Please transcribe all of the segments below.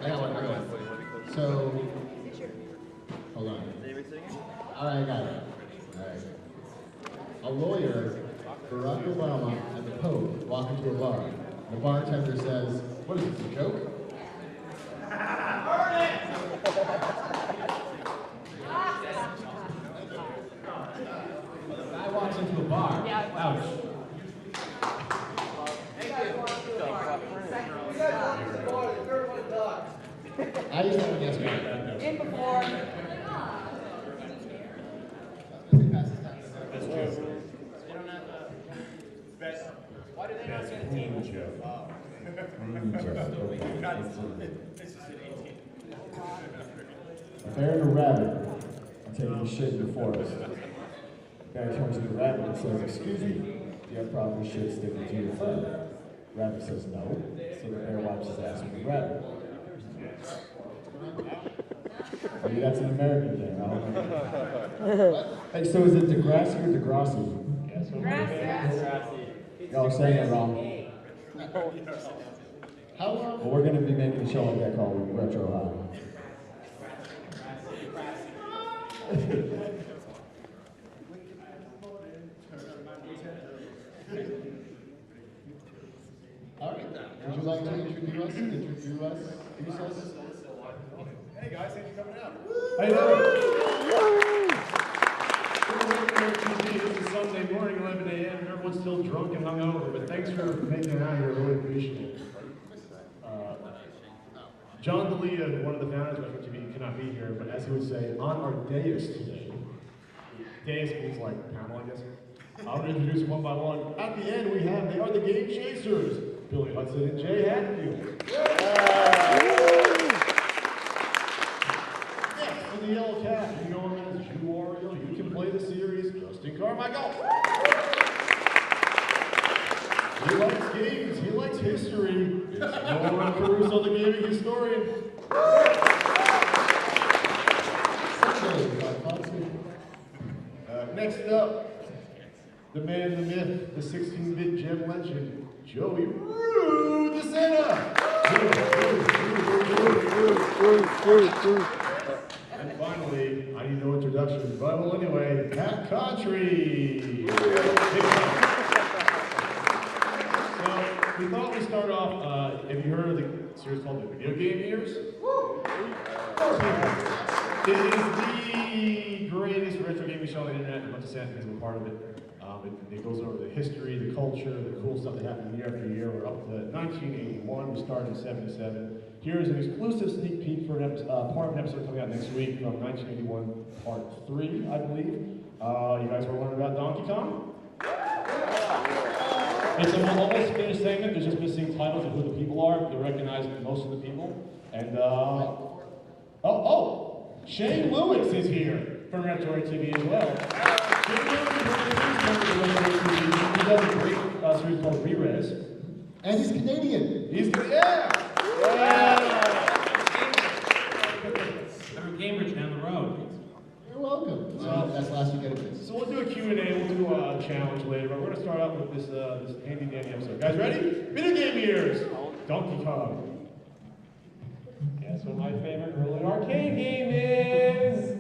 I got one. So, hold on. All right, I got it. All right. A lawyer, Barack Obama, and the Pope walk into a bar. The bartender says, "What is this, a joke?" The guy walks into a bar. Ouch. I used to have a yes man. In before. That's true. Why do they not get a team? A bear and a rabbit are taking a shit in the forest. Bear turns to the rabbit and says, "Excuse me, do you have problem with shit sticking to your fur?" Rabbit says no, so the bear wipes his ass with the rabbit. Maybe that's an American thing, I don't know. Hey, so is it Degrassi or Degrassi? Y'all are saying it wrong. How long? Well, we're going to be making a show like that called Retro High. All right. Would you like to introduce us? Hey guys, thanks for coming out. How you doing? This is Sunday morning, 11 a.m. Everyone's still drunk and hungover, but thanks for making it out here. Really appreciate it. John D'Elia, one of the founders of Retro TV, cannot be here, but as he would say, on our dais today, dais means like panel, I guess. I'm going to introduce them one by one. At the end, they are the Game Chasers, Billy Hudson and Jay Hatfield. And the yellow cat, you know him as Jew Oriole. You can play the series, Justin Carmichael. He likes games, he likes history. It's Nolan Caruso, the gaming historian. Next up, the man, the myth, the 16-bit gem legend, Joey Rue DeSena. And finally, I need no introduction, but well anyway, Pat Contry. So we thought we'd start off, have you heard of the series called the Video Game Years? It is the greatest retro gaming show on the internet, and a bunch of sad things were part of it. It goes over the history, the culture, the cool stuff that happened year after year. We're up to 1981, we started in 77. Here's an exclusive sneak peek for part of an episode coming out next week from 1981, part 3, I believe. You guys want to learn about Donkey Kong? It's an almost finished segment. There's just missing titles of who the people are. You recognize most of the people. And, Shane Lewis is here from Retro TV as well. Shane Lewis is Retro TV. He does a great series called Re-Res. And he's Canadian. I'm from Cambridge down the road. You're welcome. That's the last you get of this. So we'll do a Q&A, we'll do a challenge later, but we're going to start out with this handy dandy episode. Guys, ready? Video Game Years! Donkey Kong. Guess what my favorite early arcade game is?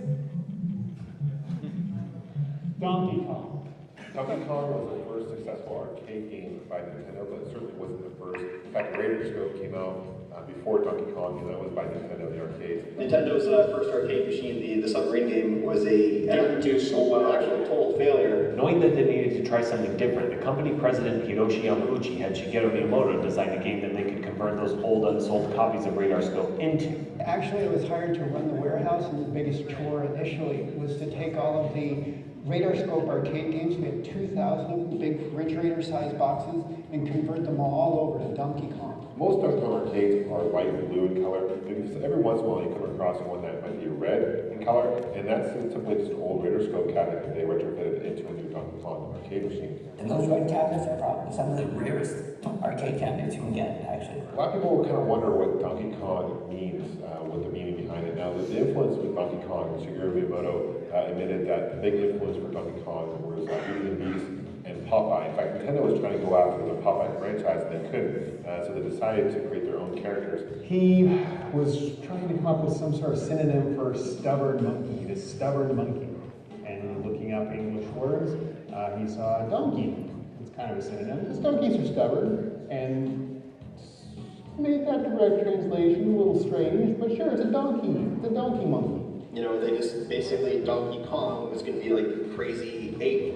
Donkey Kong. Donkey Kong was the first successful arcade game by Nintendo, but it certainly wasn't the first. In fact, Radarscope came out before Donkey Kong, and that was by Nintendo, the arcade. Nintendo's first arcade machine, the submarine game, was a actual total failure. Knowing that they needed to try something different, the company president Hiroshi Yamauchi had Shigeru Miyamoto design a game that they could convert those old unsold copies of Radarscope into. Actually, I was hired to run the warehouse, and the biggest chore initially was to take all of the Radarscope arcade games. We had 2,000 of them, big refrigerator-sized boxes, and convert them all over to Donkey Kong. Most Donkey Kong arcades are white and blue in color. Maybe every once in a while you come across one that might be red in color, and that's simply just an old Radarscope cabinet that they retrofitted into a new Donkey Kong arcade machine. And those red cabinets are probably some of the rarest arcade cabinets you can get, actually. A lot of people kind of wonder what Donkey Kong means, what the meaning behind it. Now, the influence with Donkey Kong, Shigeru Miyamoto admitted that the big influence for Donkey Kong was Beauty and the Beast and Popeye. In fact, Nintendo was trying to go after the Popeye franchise and they couldn't, so they decided to create their own characters. He was trying to come up with some sort of synonym for stubborn monkey, the stubborn monkey. And looking up English words, he saw donkey. It's kind of a synonym. Because donkeys are stubborn, and made that direct translation a little strange, but sure, it's a donkey. It's a donkey monkey. You know, they just basically Donkey Kong was going to be like the crazy ape.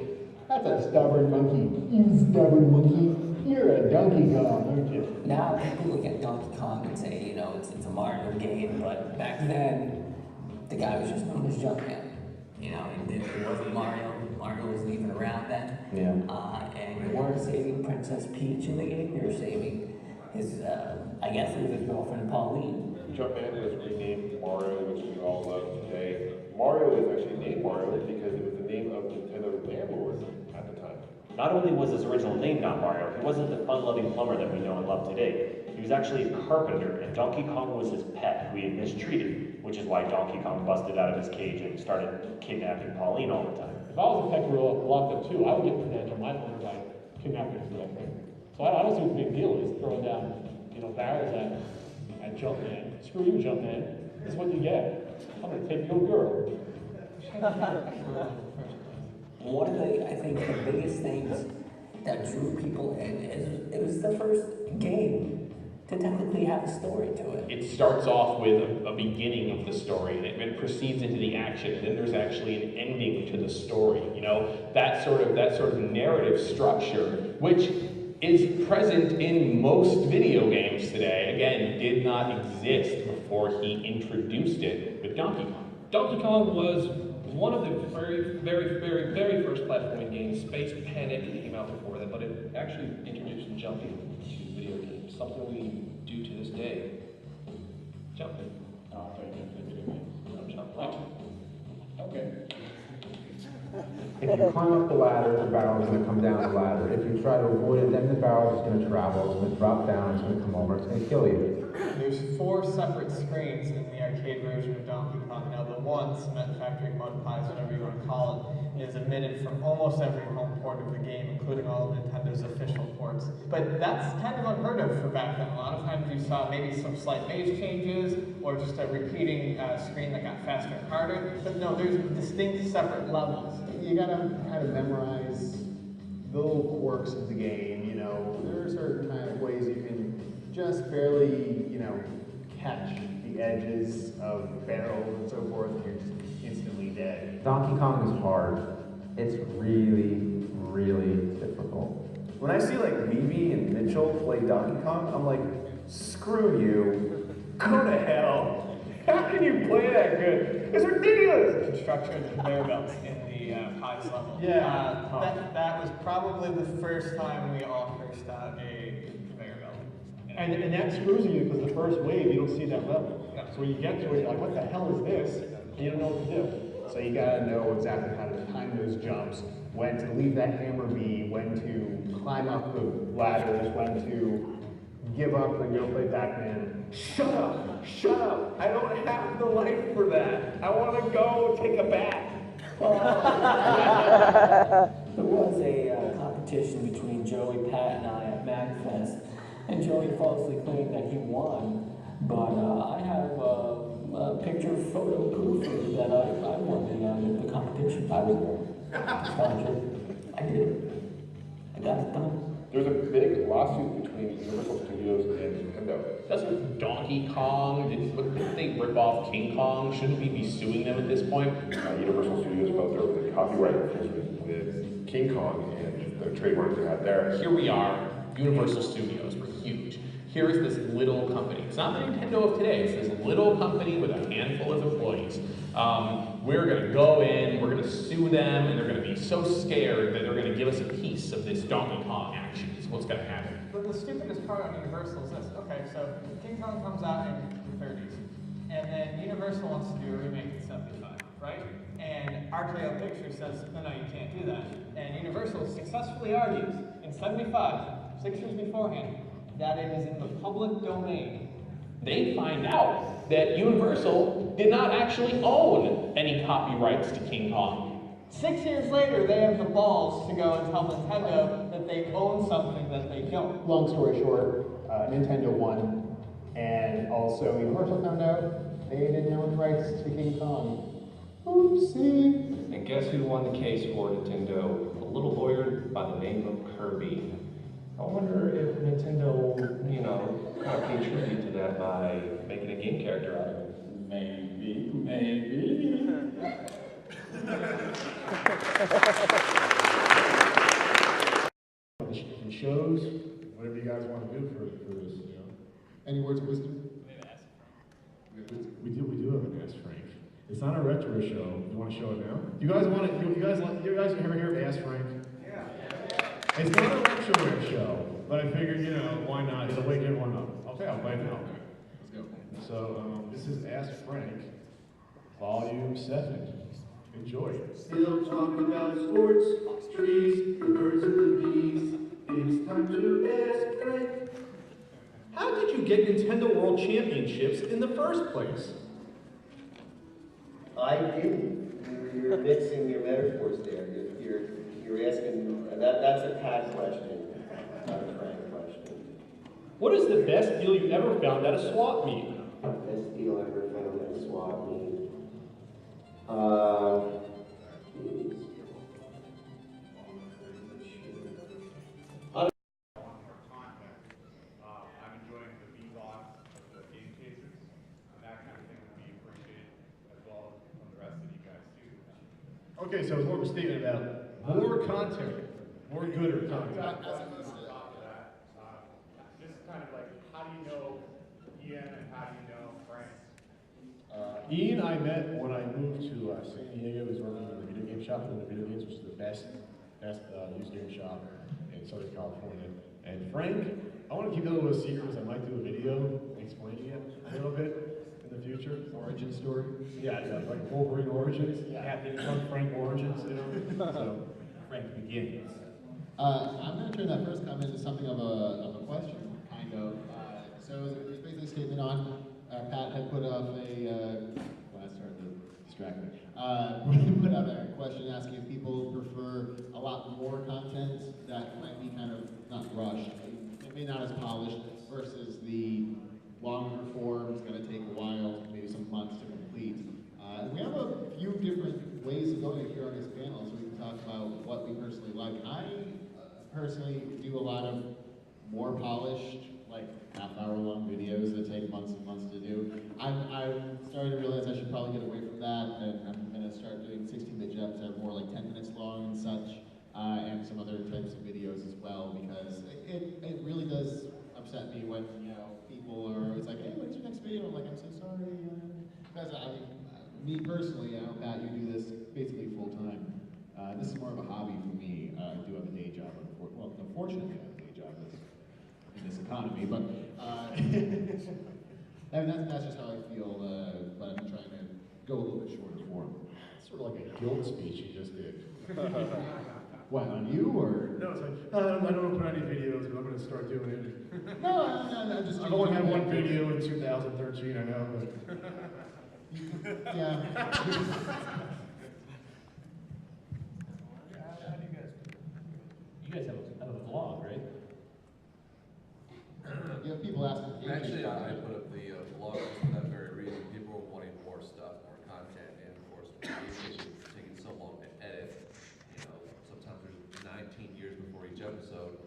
That's a stubborn monkey. You stubborn monkey. You're a Donkey Kong, aren't you? Now people look at Donkey Kong and say, you know, it's a Mario game, but back then, the guy was just known as Jumpman. You know, it wasn't Mario. Mario wasn't even around then. Yeah. And you weren't saving Princess Peach in the game, you were saving his, I guess it was his girlfriend Pauline. Jumpman is renamed Mario, which we all love today. Mario is actually named Mario because it was the name of Nintendo's landlord at the time. Not only was his original name not Mario, he wasn't the fun-loving plumber that we know and love today. He was actually a carpenter, and Donkey Kong was his pet, who he had mistreated, which is why Donkey Kong busted out of his cage and started kidnapping Pauline all the time. If I was a pet gorilla locked up too, I would get revenge on my owner by kidnapping his girlfriend. So I don't see what the big deal is, throwing down, barrels at Jumpman. Screw you, Jumpman. This is what you get. I'm gonna take your girl. One of the, I think, the biggest things that drew people in is it was the first game to technically have a story to it. It starts off with a beginning of the story, and it proceeds into the action, and then there's actually an ending to the story. You know, that sort of narrative structure, which is present in most video games today, again, did not exist before he introduced it with Donkey Kong. Donkey Kong was one of the very first platforming games. Space Panic came out before that, but it actually introduced jumping to video games, something we do to this day. Jumping. Oh, I thought you meant video games. I'm jumping. Okay. If you climb up the ladder, the barrel's going to come down the ladder. If you try to avoid it, then the barrel's just going to travel. It's going to drop down. It's going to come over. It's going to kill you. There's 4 separate screens in the arcade version of Donkey Kong. Now, the one, Cement Factory, Mud Pies, whatever you want to call it, is omitted from almost every home port of the game, including all of Nintendo's official ports. But that's kind of unheard of for back then. A lot of times you saw maybe some slight base changes, or just a repeating screen that got faster and harder. But no, there's distinct separate levels. You gotta kind of memorize the little quirks of the game, There are certain kind of ways you can just barely, catch the edges of barrels and so forth, and you're just instantly dead. Donkey Kong is hard. It's really, really difficult. When I see like Mimi and Mitchell play Donkey Kong, I'm like, screw you. Go to hell. How can you play that good? It's ridiculous. Construction of conveyor belts in the Pies level. Yeah. That was probably the first time we all cursed out a conveyor belt. And that screws you because the first wave, you don't see that level. So when you get to it, you're like, what the hell is this? And you don't know what to do. So you gotta know exactly how to time those jumps, when to leave that hammer be, when to climb up the ladders, when to give up and go play Pac-Man. Shut up. Shut up. I don't have the life for that. I want to go take a bath. There was a competition between Joey, Pat, and I at MagFest, and Joey falsely claimed that he won, but I have a picture photo proof that I won the competition. I was there. I did it. I got it done. There's a big lawsuit between Universal Studios and Nintendo. Doesn't Donkey Kong, didn't they rip off King Kong? Shouldn't we be suing them at this point? Universal Studios felt there was a copyright infringement with King Kong and the trademark they had there. Here we are, Universal Studios, we're huge. Here is this little company. It's not the Nintendo of today, it's this little company with a handful of employees. We're gonna go in, we're gonna sue them, and they're gonna be so scared that they're gonna give us a piece of this Donkey Kong action, is what's gonna happen. But the stupidest part on Universal is this. Okay, so King Kong comes out in the 30s, and then Universal wants to do a remake in 75, right? And RKO Pictures says, no, you can't do that. And Universal successfully argues in 75, 6 years beforehand, that it is in the public domain. They find out that Universal did not actually own any copyrights to King Kong. 6 years later, they have the balls to go and tell Nintendo that they own something that they don't. Long story short, Nintendo won, and also Universal found out they didn't own the rights to King Kong. Oopsie. And guess who won the case for Nintendo? A little lawyer by the name of Kirby. I wonder if Nintendo, you know, kind of paid tribute to that by making a game character out of it. Maybe. And shows, whatever you guys want to do for this, you know. Any words of wisdom? We do have an Ask Frank. It's not a retro show. You want to show it now? You guys want it? You guys ever hear of Ask Frank? Yeah. It's not a retro show, but I figured, you know, why not? It'll wake everyone up. Okay, I'll play it now. Let's go. So this is Ask Frank, Volume 7. Enjoy. Still talking about sports, trees, the birds and the bees. It's time to ask Frank. How did you get Nintendo World Championships in the first place? I didn't. You're mixing your metaphors there. You're asking, that's a Pat question, not a Frank question. What is the best deal you ever found at a swap meet? Best deal I ever found at a swap meet. I'm enjoying the V-Logs of the game cases, and that kind of thing would be appreciated as well from the rest of you guys too. Okay, so it's more of a statement about more content, more gooder content. Just kind of like, how do you know Ian and how do you know Frank? Ian I met when I moved to San Diego. He was working in the video game shop, and the video games was the best used game shop in Southern California. And Frank, I want to keep it a little secret because I might do a video explaining it a little bit in the future. Origin story? Yeah, like Wolverine Origins. Yeah. Captain Frank Origins, you know? So, Frank begins. I'm going to turn that first comment into something of a question, kind of. So there's basically a statement on, Pat had put up well, that started to distract me. Put out a question asking if people prefer a lot more content that might be kind of not rushed, maybe not as polished, versus the longer forms, going to take a while, maybe some months to complete. We have a few different ways of going here on this panel, so we can talk about what we personally like. I personally do a lot of more polished, like half-hour-long videos that take months and months to do. I'm starting to realize I should probably get away from that, and I'm going to start doing 16-bit jumps that are more like 10 minutes long and such, and some other types of videos as well, because it really does upset me when, you know, people are, it's like, hey, when's your next video? I'm like, I'm so sorry. Because me personally, I know, Pat, you do this basically full-time. This is more of a hobby for me. I do have a day job, well, unfortunately, I have a day job in this economy, but I mean, that's just how I feel, but I'm trying to go a little bit shorter form. It's sort of like a guilt speech you just did. What, on you, or? No, it's like, I don't want to put any videos, but I'm going to start doing it. No, I'm just... I've only had one video in 2013, I know, but... Yeah. You guys have a vlog, right? You have people asking. Actually, I put up the vlog for that very reason. People are wanting more stuff, more content, and of course, it's taking so long to edit. You know, sometimes there's 19 years before each episode.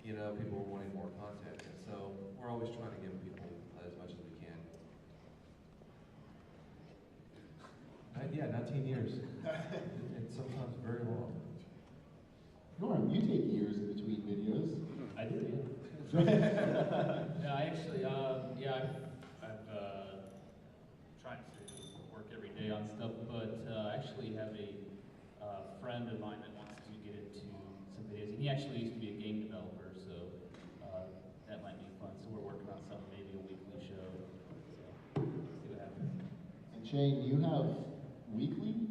You know, people are wanting more content, and so we're always trying to give people as much as we can. Yeah, 19 years. It's sometimes very long. Norm, you take years in between videos. I do, yeah. Yeah, I actually, I've tried to work every day on stuff, but I actually have a friend of mine that wants to get into some videos, and he actually used to be a game developer, so that might be fun. So we're working on something, maybe a weekly show. So see what happens. And Shane, you have weekly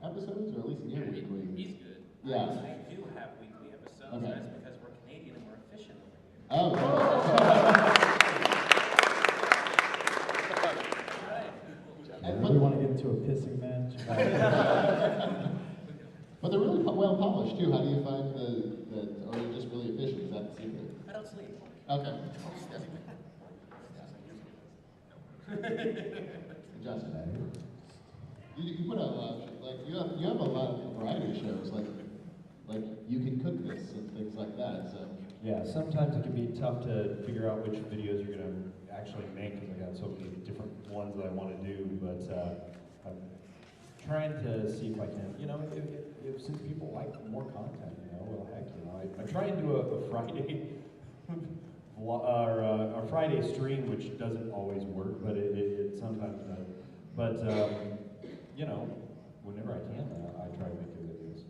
episodes, or at least near weekly? He's good. Yeah. I do have weekly episodes. Okay. That's because we're Canadian and we're efficient over here. Oh. I really want to get into a pissing match. asleep. Okay. Justin, you put out a lot of, like, you have a lot of variety shows, like you can cook this and things like that, so. Yeah, sometimes it can be tough to figure out which videos you're gonna actually make, because I got so many different ones that I wanna do, but I'm trying to see if I can, you know, if since people like more content, you know, well, heck, you know, I try and do a Friday, or a Friday stream, which doesn't always work, but it sometimes does. But, you know, whenever I can, I try to make good videos.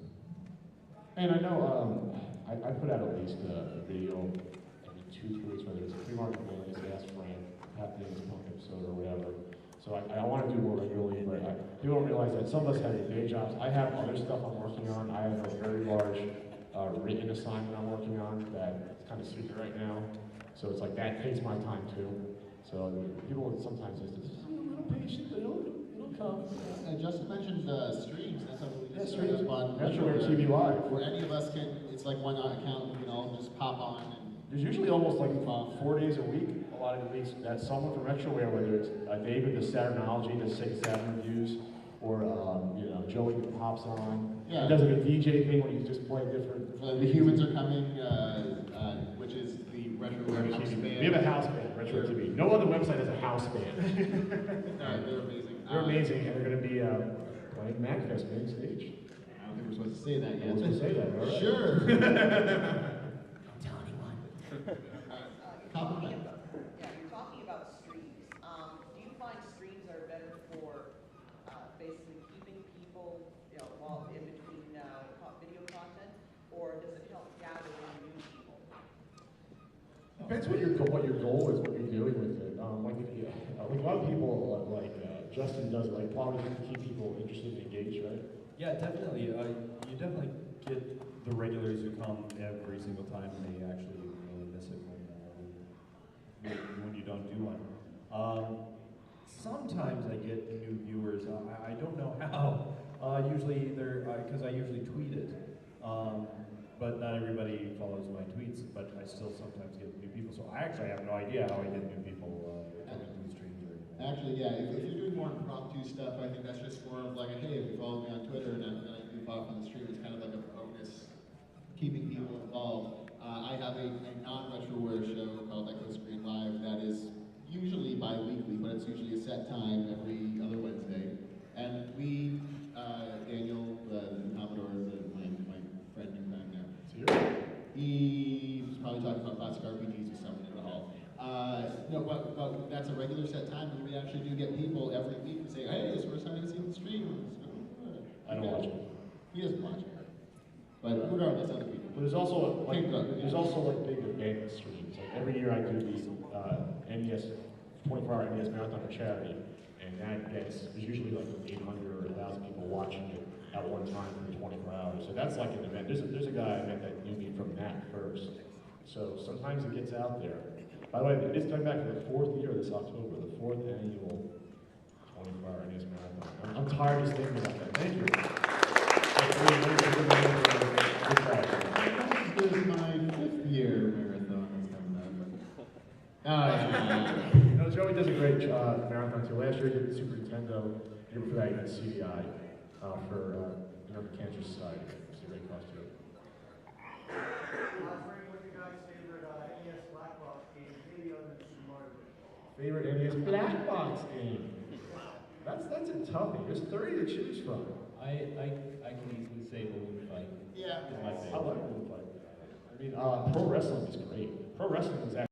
And I know I put out at least a video every 2-3 weeks, whether it's a pre-market release, Ask Frank, Happy Days Punk episode, or whatever. So I want to do more regularly, but people don't realize that some of us have day jobs. I have other stuff I'm working on. I have a very large written assignment I'm working on that is kind of secret right now. So it's like that takes my time too. So people sometimes say, just a little patient, but it'll come. Justin mentioned streams. That's something we just streams. on Retroware TV Live. Where any of us can, it's like one account, we can all just pop on. And there's usually almost like 4 days a week, a lot of the weeks, that someone from Retroware, whether it's David, the Saturnology, the Sega Saturn reviews, or you know, Joey pops on. Yeah. He does like a DJ thing where you just play different. The Humans Are Coming, which is the Retroware house band. We have a house band, Retro TV. No other website has a house band. They're amazing. They're amazing, and they're going to be playing MagFest main stage. I don't think we're supposed to say that yet. We're supposed to say that, all right? Sure. Don't tell anyone. Compliment. Yeah, you're talking about streams. Do you find streams are better for basically keeping people, you know, while in between video content, or does it help gather in new people? Depends what your goal is, what you're doing with it. Like a lot of people like Justin does, like probably to keep people interested and engaged, right? Yeah, definitely. You definitely get the regulars who come every single time, and they actually really miss it when you don't do one. Sometimes I get new viewers. I don't know how. Usually they're because I usually tweet it, but not everybody follows my tweets. But I still sometimes get new people. So I actually have no idea how I get new people coming to the streams or anything. Actually, yeah, if you're doing more impromptu stuff, I think that's just more of like, hey, if you follow me on Twitter and I goof off on the stream, it's kind of like a bonus, keeping people involved. I have a non-Retroware show called Echo Screen Live that is usually bi-weekly, but it's usually a set time every other Wednesday. And we, Daniel, the Commodore, my friend in crime now, he was probably talking about classic RPGs or something in the hall. No, but that's a regular set time, and we actually do get people every week to say, hey, it's the first time I've seen the stream. I don't watch it. He doesn't watch it. But regardless, other people. But there's also like big event streams. Like every year I do the NES 24-hour NES marathon for charity, and that gets there's usually like 800 or 1,000 people watching it at one time for 24 hours. So that's like an event. There's a guy I met that knew me from that first. So sometimes it gets out there. By the way, it's coming back for the 4th year this October, the 4th annual 24-hour NES marathon. I'm tired of just thinking about that. Thank you. This is my 5th year marathon that's coming up. No, Joey does a great marathon too. Last year he did the Super Nintendo. The year before that he did CDI for the Cancer Society. It's a great cause too. Favorite NES Black Box game? That's a toughie. There's 30 to choose from. I can easily say Balloon Fight. Yeah. Is my favorite. I like Balloon Fight. I mean, pro wrestling is great. Pro wrestling is actually